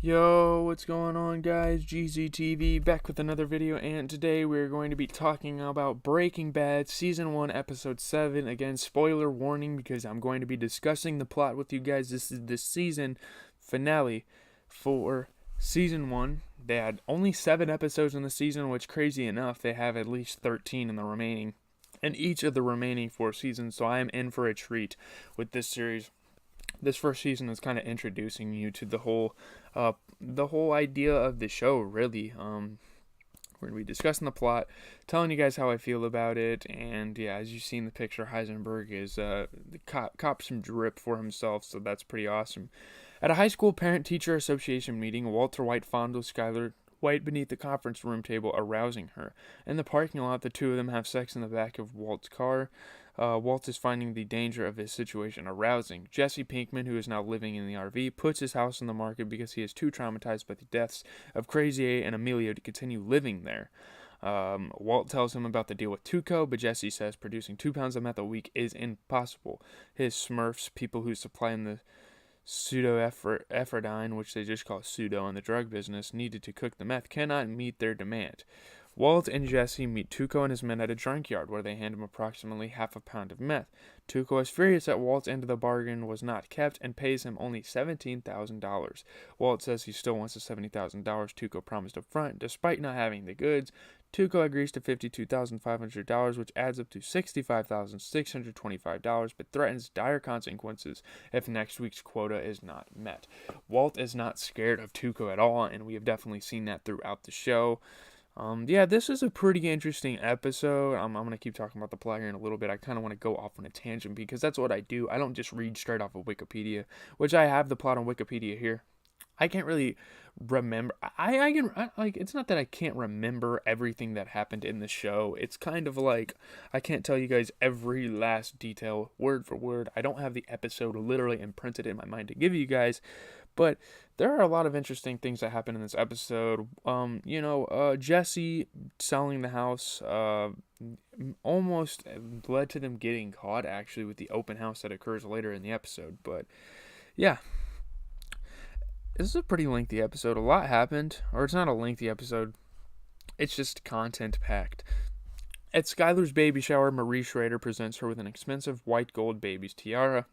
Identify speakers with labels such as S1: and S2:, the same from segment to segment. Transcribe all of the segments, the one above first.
S1: Yo, what's going on, guys? GZTV back with another video, and today we're going to be talking about Breaking Bad Season 1, Episode 7. Again, spoiler warning because I'm going to be discussing the plot with you guys. This is the season finale for Season 1. They had only 7 episodes in the season, which, crazy enough, they have at least 13 in the remaining, in each of the remaining 4 seasons, so I am in for a treat with this series. This first season is kind of introducing you to the whole idea of the show. Really, we're gonna be discussing the plot, telling you guys how I feel about it, and yeah, as you see in the picture, Heisenberg is the cop some drip for himself, so that's pretty awesome. At a high school parent-teacher association meeting, Walter White fondles Skyler White beneath the conference room table, arousing her. In the parking lot, the two of them have sex in the back of Walt's car. Walt is finding the danger of his situation arousing. Jesse Pinkman, who is now living in the RV, puts his house on the market because he is too traumatized by the deaths of Crazy A and Emilio to continue living there. Walt tells him about the deal with Tuco, but Jesse says producing 2 pounds of meth a week is impossible. His Smurfs, people who supply him the pseudoephedrine, which they just call pseudo in the drug business, needed to cook the meth, cannot meet their demand. Walt and Jesse meet Tuco and his men at a junkyard, where they hand him approximately half a pound of meth. Tuco is furious that Walt's end of the bargain was not kept and pays him only $17,000. Walt says he still wants the $70,000 Tuco promised up front, despite not having the goods. Tuco agrees to $52,500, which adds up to $65,625, but threatens dire consequences if next week's quota is not met. Walt is not scared of Tuco at all, and we have definitely seen that throughout the show. Yeah, this is a pretty interesting episode. I'm going to keep talking about the plot here in a little bit. I kind of want to go off on a tangent because that's what I do. I don't just read straight off of Wikipedia, which I have the plot on Wikipedia here. I can't really remember. Like, it's not that I can't remember everything that happened in the show. It's kind of like I can't tell you guys every last detail word for word. I don't have the episode literally imprinted in my mind to give you guys, but there are a lot of interesting things that happen in this episode. Jesse selling the house almost led to them getting caught, actually, with the open house that occurs later in the episode. But yeah, this is a pretty lengthy episode. A lot happened, or it's not a lengthy episode. It's just content packed. At Skyler's baby shower, Marie Schrader presents her with an expensive white gold baby's tiara.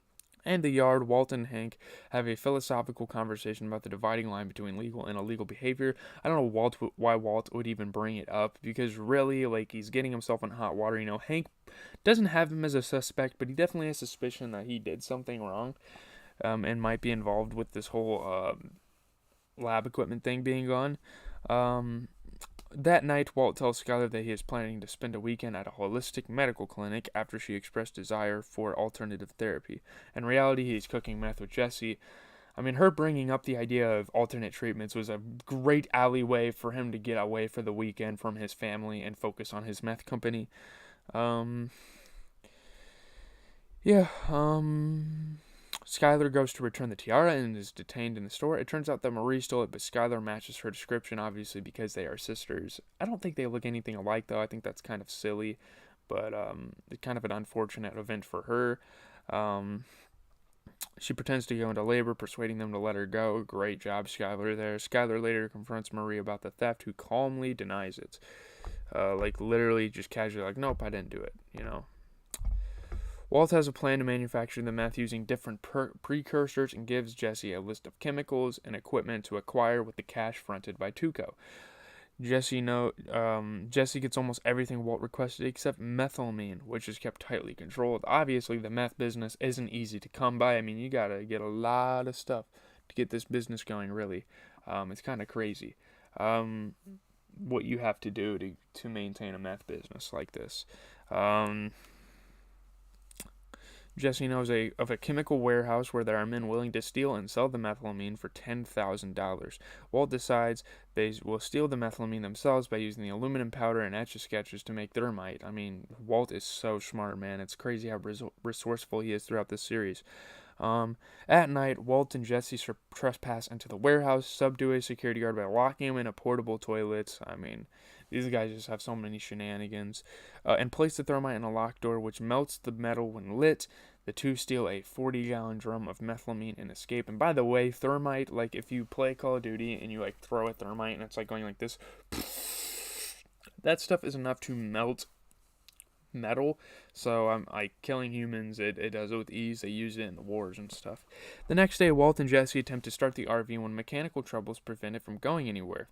S1: And the yard, Walt and Hank have a philosophical conversation about the dividing line between legal and illegal behavior. I don't know why Walt would even bring it up, because really, like, he's getting himself in hot water. Hank doesn't have him as a suspect, but he definitely has suspicion that he did something wrong, and might be involved with this whole lab equipment thing being gone. That night, Walt tells Skyler that he is planning to spend a weekend at a holistic medical clinic after she expressed desire for alternative therapy. In reality, he's cooking meth with Jesse. I mean, her bringing up the idea of alternate treatments was a great alleyway for him to get away for the weekend from his family and focus on his meth company. Yeah, Skyler goes to return the tiara and is detained in the store. It turns out that Marie stole it, but Skyler matches her description, obviously, because they are sisters. I don't think they look anything alike, though. I think that's kind of silly, but it's kind of an unfortunate event for her. She pretends to go into labor, persuading them to let her go. Great job, Skyler, there. Skyler later confronts Marie about the theft, who calmly denies it. Literally just casually like, nope, I didn't do it. Walt has a plan to manufacture the meth using different precursors and gives Jesse a list of chemicals and equipment to acquire with the cash fronted by Tuco. Jesse gets almost everything Walt requested except methylamine, which is kept tightly controlled. Obviously, the meth business isn't easy to come by. I mean, you gotta get a lot of stuff to get this business going, really. It's kind of crazy what you have to do to maintain a meth business like this. Jesse knows of a chemical warehouse where there are men willing to steal and sell the methylamine for $10,000. Walt decides they will steal the methylamine themselves by using the aluminum powder and etch-a-sketches to make thermite. I mean, Walt is so smart, man. It's crazy how resourceful he is throughout this series. At night, Walt and Jesse trespass into the warehouse, subdue a security guard by locking him in a portable toilet. I mean, These guys just have so many shenanigans. And place the thermite in a locked door, which melts the metal when lit. The two steal a 40-gallon drum of methylamine and escape. And by the way, thermite, like if you play Call of Duty and you like throw a thermite and it's like going like this, that stuff is enough to melt metal. So like killing humans, it does it with ease. They use it in the wars and stuff. The next day, Walt and Jesse attempt to start the RV when mechanical troubles prevent it from going anywhere.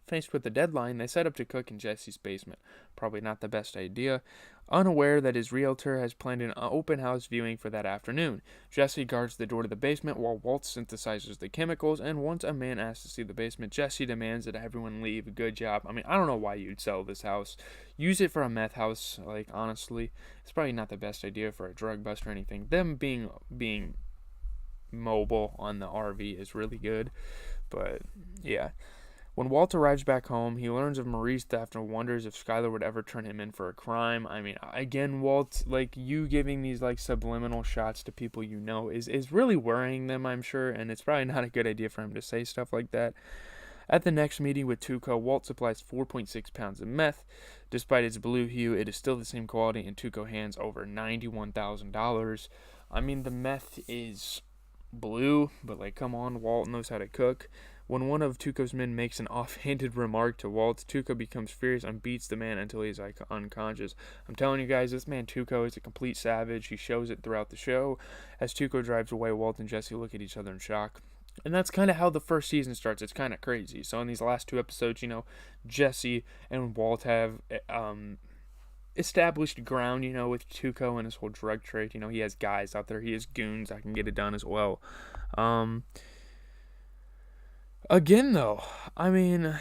S1: Faced with the deadline, they set up to cook in Jesse's basement. Probably not the best idea. Unaware that his realtor has planned an open house viewing for that afternoon, Jesse guards the door to the basement while Walt synthesizes the chemicals, and once a man asks to see the basement, Jesse demands that everyone leave. Good job. I mean, I don't know why you'd sell this house. Use it for a meth house, like, honestly. It's probably not the best idea for a drug bust or anything. Them being mobile on the RV is really good, but yeah. When Walt arrives back home, he learns of Marie's theft and wonders if Skyler would ever turn him in for a crime. I mean, again, Walt, like, you giving these, like, subliminal shots to people you know is really worrying them, I'm sure, and it's probably not a good idea for him to say stuff like that. At the next meeting with Tuco, Walt supplies 4.6 pounds of meth. Despite its blue hue, it is still the same quality, and Tuco hands over $91,000. I mean, the meth is blue, but, like, come on, Walt knows how to cook. When one of Tuco's men makes an offhanded remark to Walt, Tuco becomes furious and beats the man until he's unconscious. I'm telling you guys, this man Tuco is a complete savage. He shows it throughout the show. As Tuco drives away, Walt and Jesse look at each other in shock. And that's kind of how the first season starts. It's kind of crazy. So in these last 2 episodes, you know, Jesse and Walt have established ground, you know, with Tuco and his whole drug trade. You know, he has guys out there. He has goons that can get it done as well. Again, though, I mean,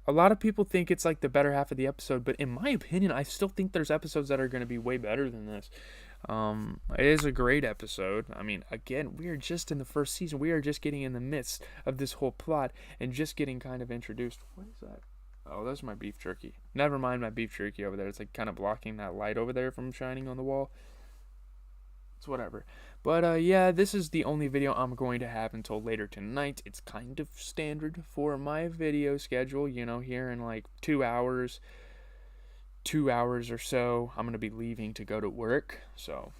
S1: a lot of people think it's like the better half of the episode, but in my opinion, I still think there's episodes that are going to be way better than this. It is a great episode. I mean, again, we are just in the first season. We are just getting in the midst of this whole plot and just getting kind of introduced. What is that? Oh, that's my beef jerky. Never mind my beef jerky over there. It's like kind of blocking that light over there from shining on the wall. It's whatever. But yeah, this is the only video I'm going to have until later tonight. It's kind of standard for my video schedule, you know, here in like 2 hours or so, I'm going to be leaving to go to work. So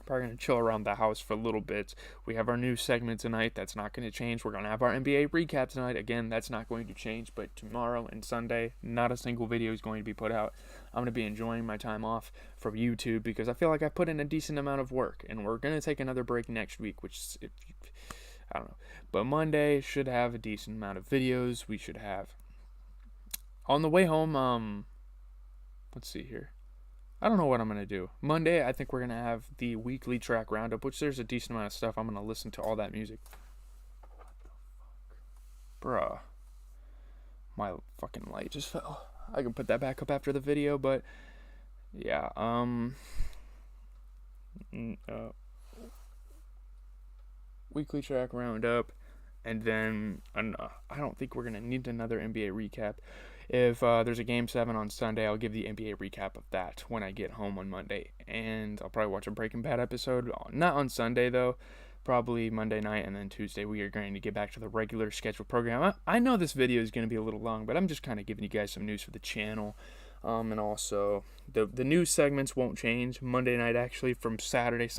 S1: probably going to chill around the house for a little bit. We have our new segment tonight. That's not going to change. We're going to have our NBA recap tonight. Again, that's not going to change. But tomorrow and Sunday, not a single video is going to be put out. I'm going to be enjoying my time off from YouTube because I feel like I put in a decent amount of work. And we're going to take another break next week, which I don't know. But Monday should have a decent amount of videos. We should have. On the way home, let's see here. I don't know what I'm going to do. Monday, I think we're going to have the weekly track roundup, which there's a decent amount of stuff. I'm going to listen to all that music. What the fuck? Bruh. My fucking light just fell. I can put that back up after the video, but yeah, weekly track roundup, and then I don't think we're going to need another NBA recap. If there's a Game 7 on Sunday, I'll give the NBA recap of that when I get home on Monday. And I'll probably watch a Breaking Bad episode. Not on Sunday, though. Probably Monday night, and then Tuesday we are going to get back to the regular scheduled program. I know this video is going to be a little long, but I'm just kind of giving you guys some news for the channel. And also, the news segments won't change. Monday night, actually, from Saturday, Sunday.